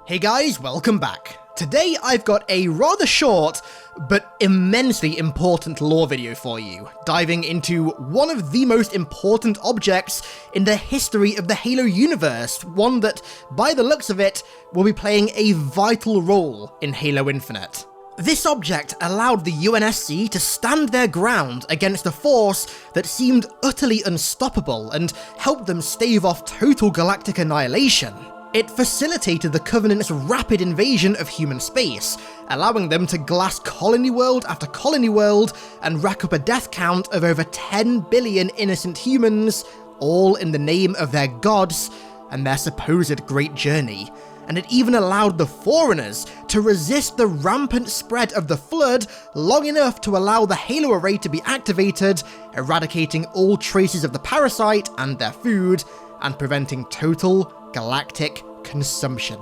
Hey guys, welcome back. Today I've got a rather short, but immensely important lore video for you, diving into one of the most important objects in the history of the Halo universe, one that, by the looks of it, will be playing a vital role in Halo Infinite. This object allowed the UNSC to stand their ground against a force that seemed utterly unstoppable and helped them stave off total galactic annihilation. It facilitated the Covenant's rapid invasion of human space, allowing them to glass colony world after colony world and rack up a death count of over 10 billion innocent humans, all in the name of their gods and their supposed great journey. And it even allowed the Foreigners to resist the rampant spread of the Flood long enough to allow the Halo array to be activated, eradicating all traces of the parasite and their food, and preventing total galactic consumption.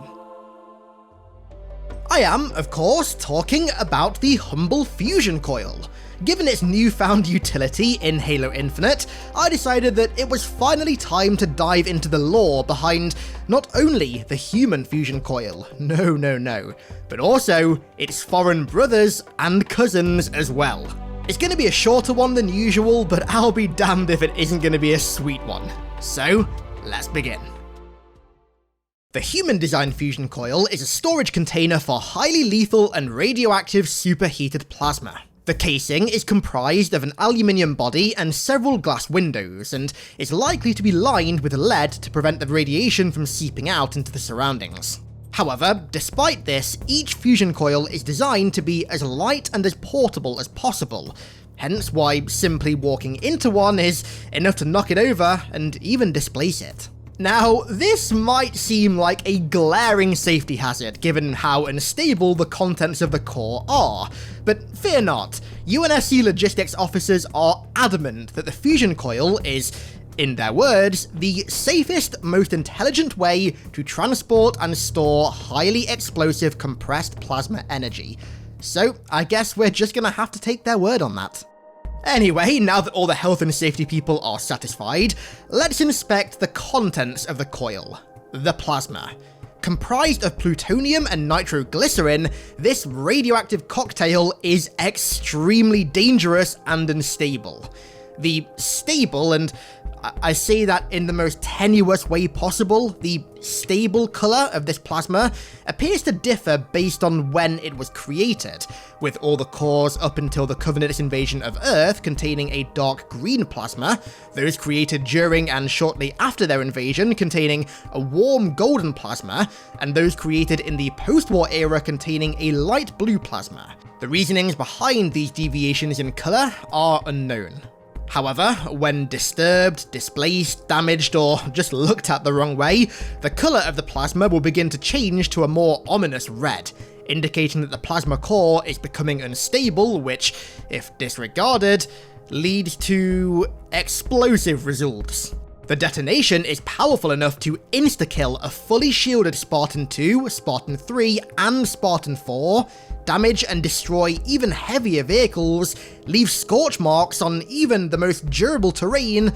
I am, of course, talking about the humble Fusion Coil. Given its newfound utility in Halo Infinite, I decided that it was finally time to dive into the lore behind not only the human Fusion Coil, no, but also its foreign brothers and cousins as well. It's going to be a shorter one than usual, but I'll be damned if it isn't going to be a sweet one. So, let's begin. The human-designed Fusion Coil is a storage container for highly lethal and radioactive superheated plasma. The casing is comprised of an aluminium body and several glass windows, and is likely to be lined with lead to prevent the radiation from seeping out into the surroundings. However, despite this, each Fusion Coil is designed to be as light and as portable as possible, hence why simply walking into one is enough to knock it over and even displace it. Now, this might seem like a glaring safety hazard given how unstable the contents of the core are, but fear not, UNSC logistics officers are adamant that the Fusion Coil is, in their words, the safest, most intelligent way to transport and store highly explosive compressed plasma energy. So, I guess we're just gonna have to take their word on that. Anyway, now that all the health and safety people are satisfied, let's inspect the contents of the coil. The plasma. Comprised of plutonium and nitroglycerin, this radioactive cocktail is extremely dangerous and unstable. The stable, and I say that in the most tenuous way possible, the stable colour of this plasma appears to differ based on when it was created, with all the cores up until the Covenant's invasion of Earth containing a dark green plasma, those created during and shortly after their invasion containing a warm golden plasma, and those created in the post-war era containing a light blue plasma. The reasonings behind these deviations in colour are unknown. However, when disturbed, displaced, damaged, or just looked at the wrong way, the colour of the plasma will begin to change to a more ominous red, indicating that the plasma core is becoming unstable, which, if disregarded, leads to explosive results. The detonation is powerful enough to insta-kill a fully shielded Spartan 2, Spartan 3, and Spartan 4, damage and destroy even heavier vehicles, leave scorch marks on even the most durable terrain,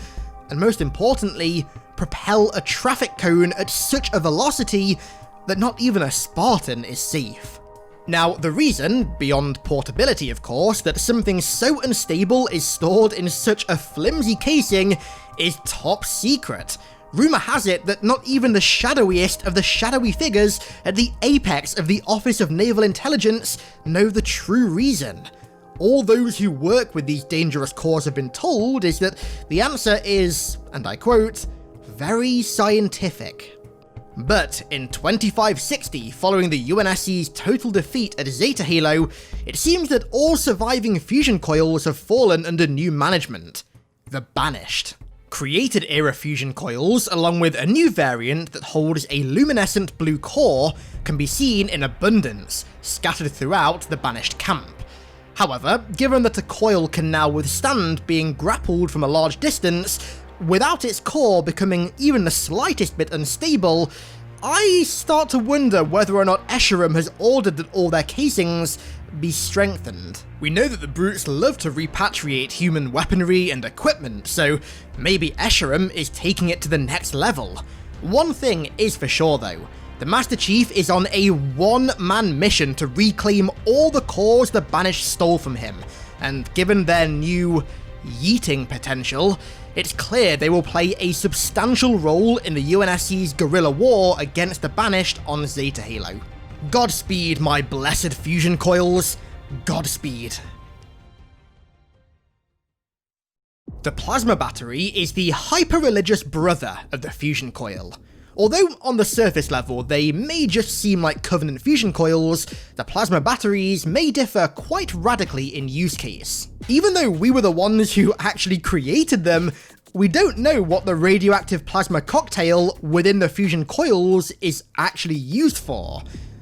and most importantly, propel a traffic cone at such a velocity that not even a Spartan is safe. Now, the reason, beyond portability of course, that something so unstable is stored in such a flimsy casing is top secret. Rumour has it that not even the shadowiest of the shadowy figures at the apex of the Office of Naval Intelligence know the true reason. All those who work with these dangerous cores have been told is that the answer is, and I quote, very scientific. But in 2560, following the UNSC's total defeat at Zeta Halo, it seems that all surviving Fusion Coils have fallen under new management. The Banished. Created era Fusion Coils, along with a new variant that holds a luminescent blue core, can be seen in abundance, scattered throughout the Banished camp. However, given that a coil can now withstand being grappled from a large distance, without its core becoming even the slightest bit unstable, I start to wonder whether or not Escharum has ordered that all their casings be strengthened. We know that the brutes love to repatriate human weaponry and equipment, so maybe Escharum is taking it to the next level. One thing is for sure though, The Master Chief is on a one-man mission to reclaim all the cores the Banished stole from him, and given their new yeeting potential, it's clear they will play a substantial role in the UNSC's guerrilla war against the Banished on Zeta Halo. Godspeed, my blessed Fusion Coils. Godspeed. The Plasma Battery is the hyper-religious brother of the Fusion Coil. Although on the surface level they may just seem like Covenant Fusion Coils, the Plasma Batteries may differ quite radically in use case. Even though we were the ones who actually created them, we don't know what the radioactive plasma cocktail within the Fusion Coils is actually used for.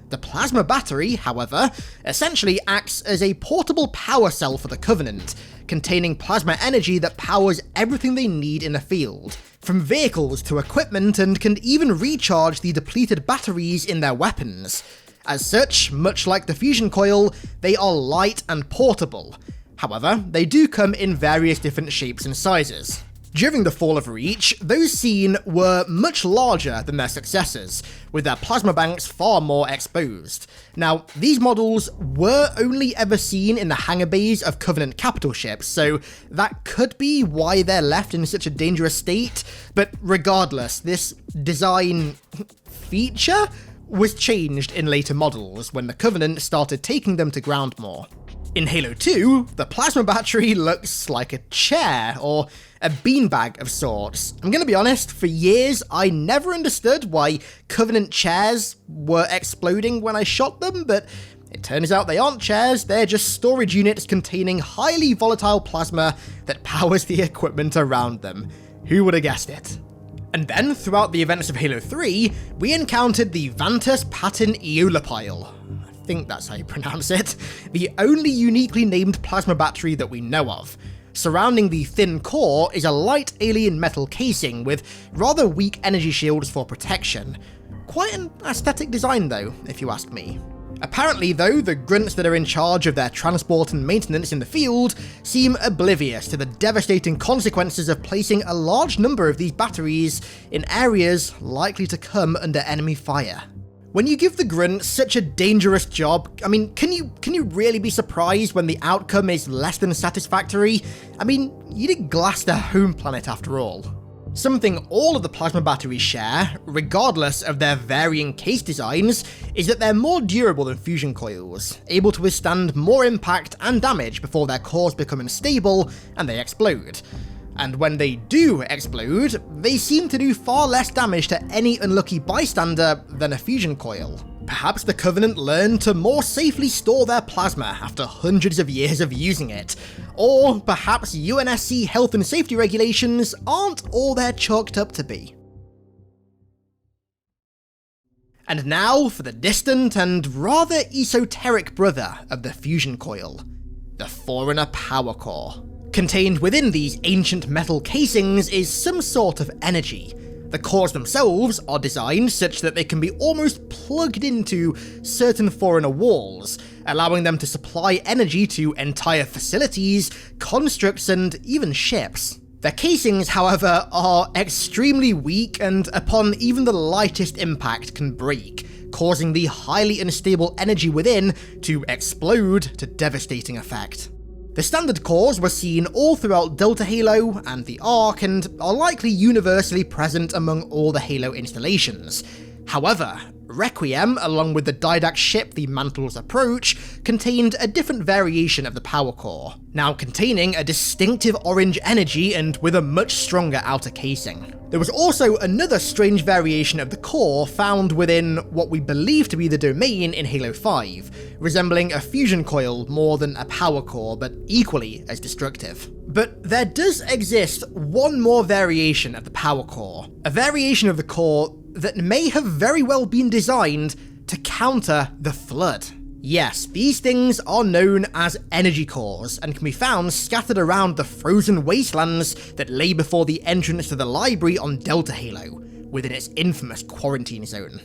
The Plasma Battery, however, essentially acts as a portable power cell for the Covenant, containing plasma energy that powers everything they need in the field, from vehicles to equipment, and can even recharge the depleted batteries in their weapons. As such, much like the Fusion Coil, they are light and portable. However, they do come in various different shapes and sizes. During the fall of Reach, those seen were much larger than their successors, with their plasma banks far more exposed. Now, these models were only ever seen in the hangar bays of Covenant capital ships, so that could be why they're left in such a dangerous state, but regardless, this design feature was changed in later models when the Covenant started taking them to ground more. In Halo 2, the Plasma Battery looks like a chair, or a beanbag of sorts. I'm gonna be honest, for years I never understood why Covenant chairs were exploding when I shot them, but it turns out they aren't chairs, they're just storage units containing highly volatile plasma that powers the equipment around them. Who would have guessed it? And then, throughout the events of Halo 3, we encountered the Vantus Pattern Eolipile. I think that's how you pronounce it, the only uniquely named plasma battery that we know of. Surrounding the thin core is a light alien metal casing with rather weak energy shields for protection. Quite an aesthetic design though, if you ask me. Apparently though, the grunts that are in charge of their transport and maintenance in the field seem oblivious to the devastating consequences of placing a large number of these batteries in areas likely to come under enemy fire. When you give the grunts such a dangerous job, I mean, can you really be surprised when the outcome is less than satisfactory? I mean, you did glass their home planet after all. Something all of the plasma batteries share, regardless of their varying case designs, is that they're more durable than fusion coils, able to withstand more impact and damage before their cores become unstable and they explode. And when they do explode, they seem to do far less damage to any unlucky bystander than a fusion coil. Perhaps the Covenant learned to more safely store their plasma after hundreds of years of using it. Or perhaps UNSC health and safety regulations aren't all they're chalked up to be. And now for the distant and rather esoteric brother of the fusion coil, the Forerunner Power Core. Contained within these ancient metal casings is some sort of energy. The cores themselves are designed such that they can be almost plugged into certain Forerunner walls, allowing them to supply energy to entire facilities, constructs, and even ships. Their casings, however, are extremely weak and upon even the lightest impact can break, causing the highly unstable energy within to explode to devastating effect. The standard cores were seen all throughout Delta Halo and the Ark and are likely universally present among all the Halo installations. However, Requiem, along with the Didact ship the Mantles approach, contained a different variation of the power core, now containing a distinctive orange energy and with a much stronger outer casing. There was also another strange variation of the core found within what we believe to be the domain in Halo 5, resembling a fusion coil more than a power core, but equally as destructive. But there does exist one more variation of the power core, a variation of the core that may have very well been designed to counter the Flood. Yes, these things are known as energy cores and can be found scattered around the frozen wastelands that lay before the entrance to the library on Delta Halo, within its infamous quarantine zone.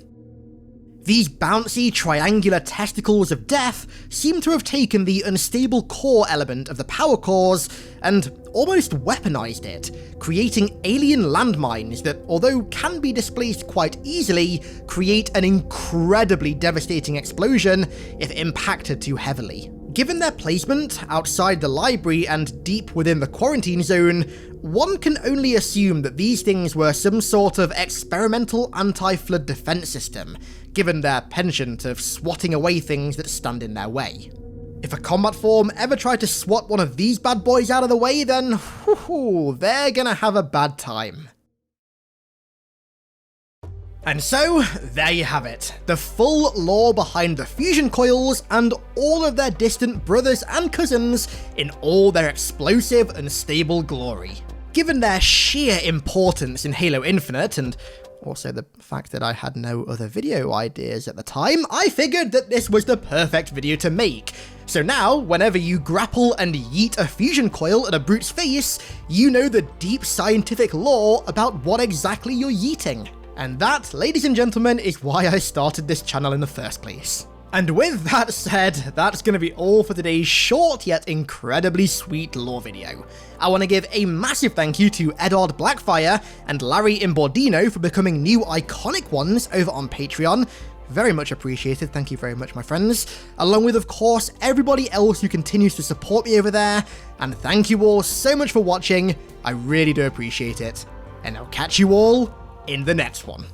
These bouncy, triangular testicles of death seem to have taken the unstable core element of the power cores and almost weaponized it, creating alien landmines that, although can be displaced quite easily, create an incredibly devastating explosion if impacted too heavily. Given their placement outside the library and deep within the quarantine zone, one can only assume that these things were some sort of experimental anti-flood defense system, given their penchant of swatting away things that stand in their way. If a combat form ever tried to swat one of these bad boys out of the way, then they're gonna have a bad time. And so, there you have it, the full lore behind the Fusion Coils and all of their distant brothers and cousins in all their explosive and stable glory. Given their sheer importance in Halo Infinite, and also the fact that I had no other video ideas at the time, I figured that this was the perfect video to make. So now, whenever you grapple and yeet a Fusion Coil at a brute's face, you know the deep scientific lore about what exactly you're yeeting. And that, ladies and gentlemen, is why I started this channel in the first place. And with that said, that's going to be all for today's short yet incredibly sweet lore video. I want to give a massive thank you to Eddard BlackFire and Larry Imbordino for becoming new iconic ones over on Patreon. Very much appreciated, thank you very much my friends. Along with, of course, everybody else who continues to support me over there. And thank you all so much for watching, I really do appreciate it. And I'll catch you all in the next one.